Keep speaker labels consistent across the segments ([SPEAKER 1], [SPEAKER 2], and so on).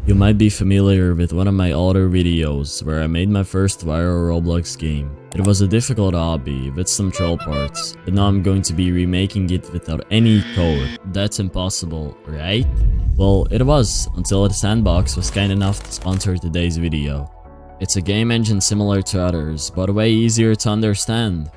[SPEAKER 1] You might be familiar with one of my older videos where I made my first viral Roblox game. It was a difficult hobby with some troll parts, but now I'm going to be remaking it without any code. That's impossible, right? Well, it was, until the sandbox was kind enough to sponsor today's video. It's a game engine similar to others, but way easier to understand.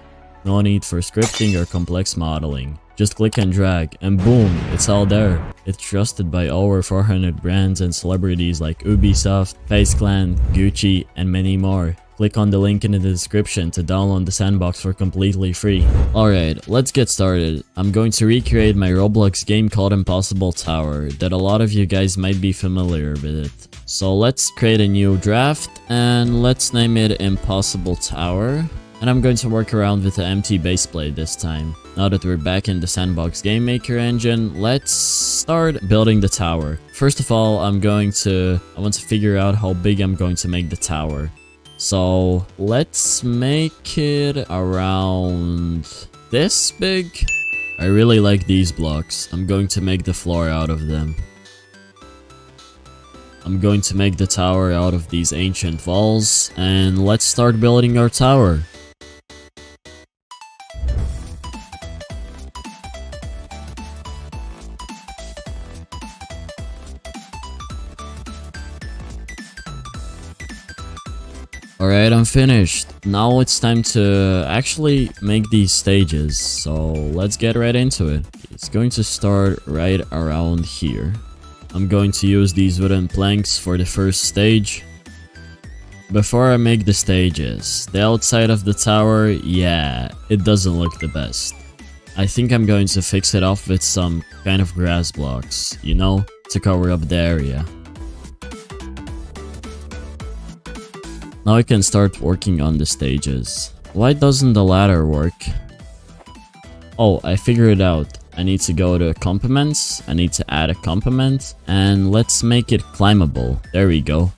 [SPEAKER 1] No need for scripting or complex modeling. Just click and drag, and boom, it's all there. It's trusted by over 400 brands and celebrities like Ubisoft, FaZe Clan, Gucci, and many more. Click on the link in the description to download the sandbox for completely free. Alright, let's get started. I'm going to recreate my Roblox game called Impossible Tower that a lot of you guys might be familiar with it. So let's create a new draft and let's name it Impossible Tower. And I'm going to work around with the empty base plate this time. Now that we're back in the sandbox game maker engine, let's start building the tower. First of all, I want to figure out how big I'm going to make the tower. So let's make it around this big. I really like these blocks. I'm going to make the floor out of them. I'm going to make the tower out of these ancient walls, and let's start building our tower. Alright, I'm finished. Now it's time to actually make these stages, so let's get right into it. It's going to start right around here. I'm going to use these wooden planks for the first stage. Before I make the stages, the outside of the tower, yeah, it doesn't look the best. I think I'm going to fix it off with some kind of grass blocks, you know, to cover up the area. Now I can start working on the stages. Why doesn't the ladder work? Oh, I figured it out. I need to go to accompaniments. I need to add a accompaniment. And let's make it climbable. There we go.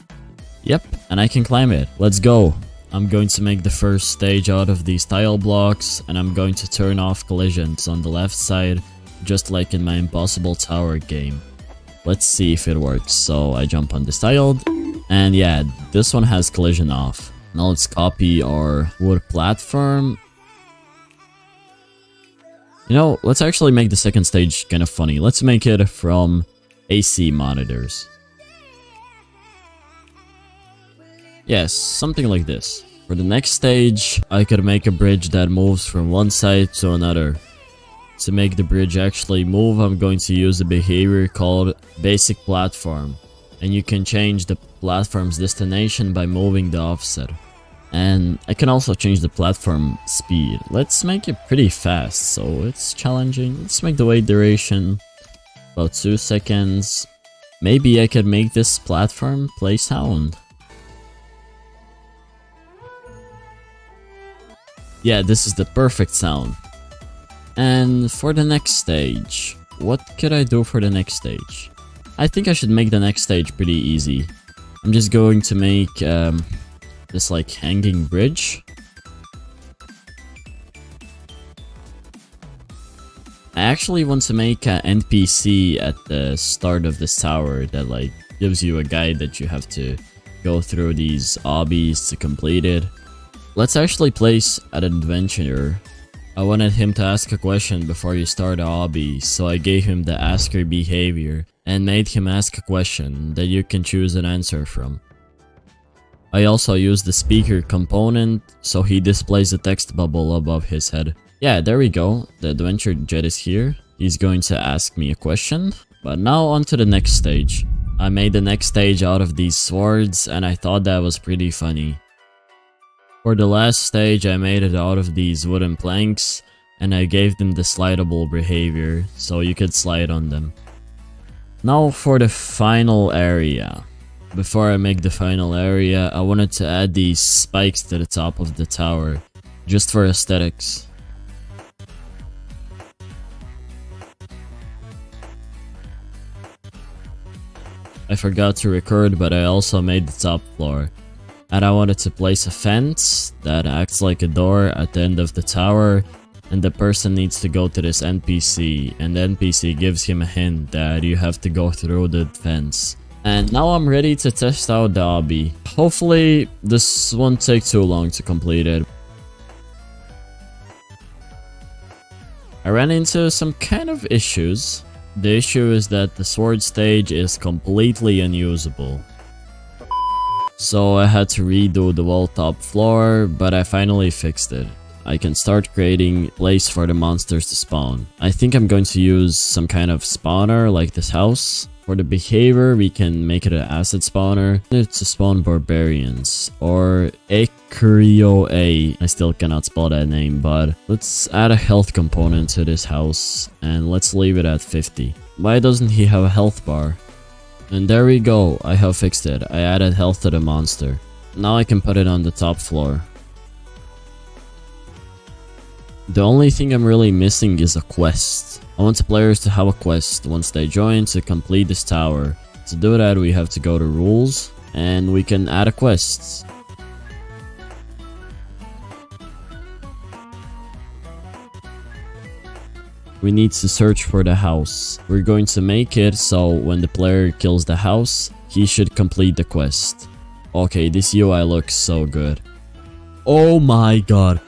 [SPEAKER 1] Yep, and I can climb it. Let's go. I'm going to make the first stage out of these tile blocks. And I'm going to turn off collisions on the left side. Just like in my Impossible Tower game. Let's see if it works. So I jump on this tile. And yeah, this one has collision off. Now let's copy our wood platform. You know, let's actually make the second stage kind of funny. Let's make it from AC monitors. Yes, something like this. For the next stage, I could make a bridge that moves from one side to another. To make the bridge actually move, I'm going to use a behavior called basic platform. And you can change the platform's destination by moving the offset. And I can also change the platform speed. Let's make it pretty fast, so it's challenging. Let's make the wait duration about 2 seconds. Maybe I could make this platform play sound. Yeah, this is the perfect sound. And for the next stage, what could I do for the next stage? I think I should make the next stage pretty easy. I'm just going to make this like hanging bridge. I actually want to make an NPC at the start of this tower that like gives you a guide that you have to go through these obbies to complete it. Let's actually place an adventurer. I wanted him to ask a question before you start a obby, so I gave him the asker behavior and made him ask a question that you can choose an answer from. I also used the speaker component, so he displays a text bubble above his head. Yeah, there we go. The adventure jet is here. He's going to ask me a question. But now on to the next stage. I made the next stage out of these swords and I thought that was pretty funny. For the last stage, I made it out of these wooden planks and I gave them the slidable behavior, so you could slide on them. Now for the final area. Before I make the final area, I wanted to add these spikes to the top of the tower, just for aesthetics. I forgot to record, but I also made the top floor. And I wanted to place a fence that acts like a door at the end of the tower, and the person needs to go to this NPC, and the NPC gives him a hint that you have to go through the fence. And now I'm ready to test out the obby. Hopefully this won't take too long to complete it. I ran into some kind of issues. The issue is that the sword stage is completely unusable. So I had to redo the whole top floor, but I finally fixed it. I can start creating place for the monsters to spawn. I think I'm going to use some kind of spawner like this house. For the behavior, we can make it an acid spawner. It's to spawn barbarians or Ekrioa. I still cannot spell that name, but let's add a health component to this house and let's leave it at 50. Why doesn't he have a health bar? And there we go, I have fixed it. I added health to the monster. Now I can put it on the top floor. The only thing I'm really missing is a quest. I want the players to have a quest once they join to complete this tower. To do that, we have to go to rules and we can add a quest. We need to search for the house. We're going to make it so when the player kills the house, he should complete the quest. Okay, this UI looks so good. Oh my god.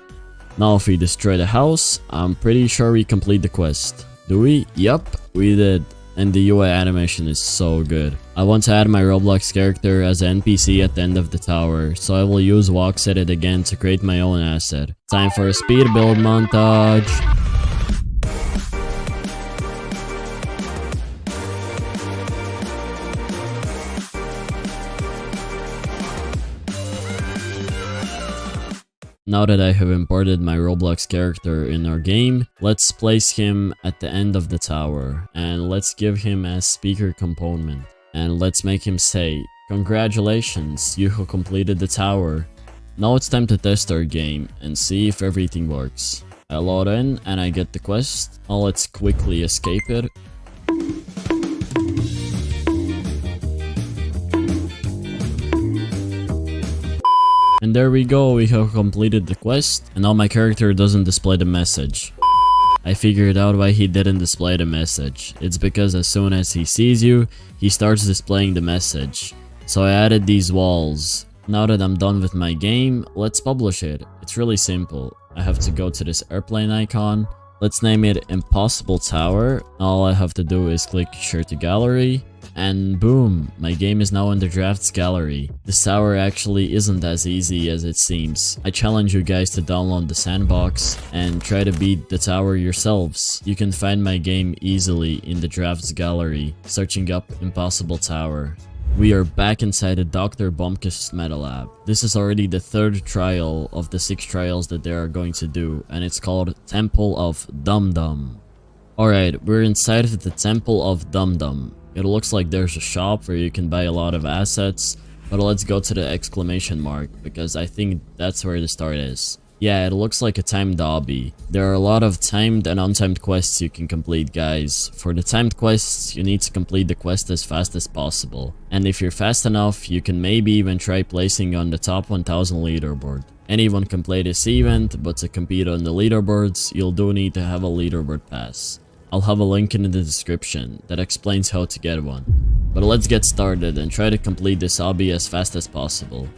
[SPEAKER 1] Now if we destroy the house, I'm pretty sure we complete the quest. Do we? Yup, we did. And the UI animation is so good. I want to add my Roblox character as an NPC at the end of the tower, so I will use Walks Edit again to create my own asset. Time for a speed build montage. Now that I have imported my Roblox character in our game, let's place him at the end of the tower and let's give him a speaker component and let's make him say, "Congratulations, you have completed the tower." Now it's time to test our game and see if everything works. I load in and I get the quest. Now let's quickly escape it. And there we go, we have completed the quest, and now my character doesn't display the message. I figured out why he didn't display the message. It's because as soon as he sees you, he starts displaying the message. So I added these walls. Now that I'm done with my game, let's publish it. It's really simple. I have to go to this airplane icon. Let's name it Impossible Tower. All I have to do is click Share to Gallery. And boom, my game is now in the drafts gallery. This tower actually isn't as easy as it seems. I challenge you guys to download the sandbox and try to beat the tower yourselves. You can find my game easily in the drafts gallery, searching up Impossible Tower. We are back inside the Dr. Bomk's Meta Lab. This is already the third trial of the 6 trials that they are going to do, and it's called Temple of Dum Dum. Alright, we're inside of the Temple of Dum Dum. It looks like there's a shop where you can buy a lot of assets, but let's go to the exclamation mark because I think that's where the start is. Yeah, it looks like a timed obby. There are a lot of timed and untimed quests you can complete, guys. For the timed quests, you need to complete the quest as fast as possible. And if you're fast enough, you can maybe even try placing on the top 1000 leaderboard. Anyone can play this event, but to compete on the leaderboards, you'll do need to have a leaderboard pass. I'll have a link in the description that explains how to get one. But let's get started and try to complete this obby as fast as possible.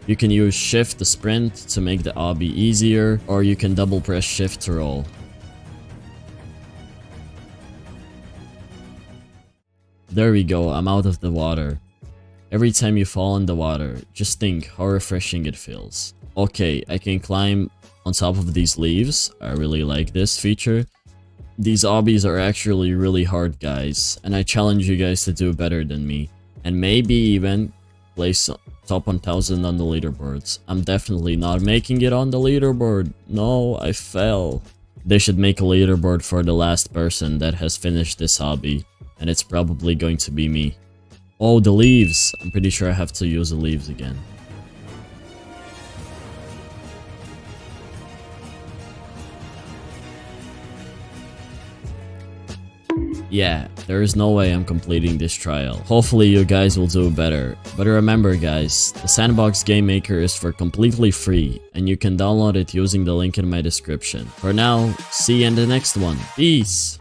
[SPEAKER 1] You can use shift to sprint to make the obby easier, or you can double press shift to roll. There we go, I'm out of the water. Every time you fall in the water, just think how refreshing it feels. Okay, I can climb on top of these leaves. I really like this feature. These obbies are actually really hard, guys, and I challenge you guys to do better than me. And maybe even place top 1000 on the leaderboards. I'm definitely not making it on the leaderboard. No, I fell. They should make a leaderboard for the last person that has finished this obby, and it's probably going to be me. Oh, the leaves. I'm pretty sure I have to use the leaves again. Yeah, there is no way I'm completing this trial. Hopefully you guys will do better. But remember guys, the Sandbox Game Maker is for completely free, and you can download it using the link in my description. For now, see you in the next one. Peace!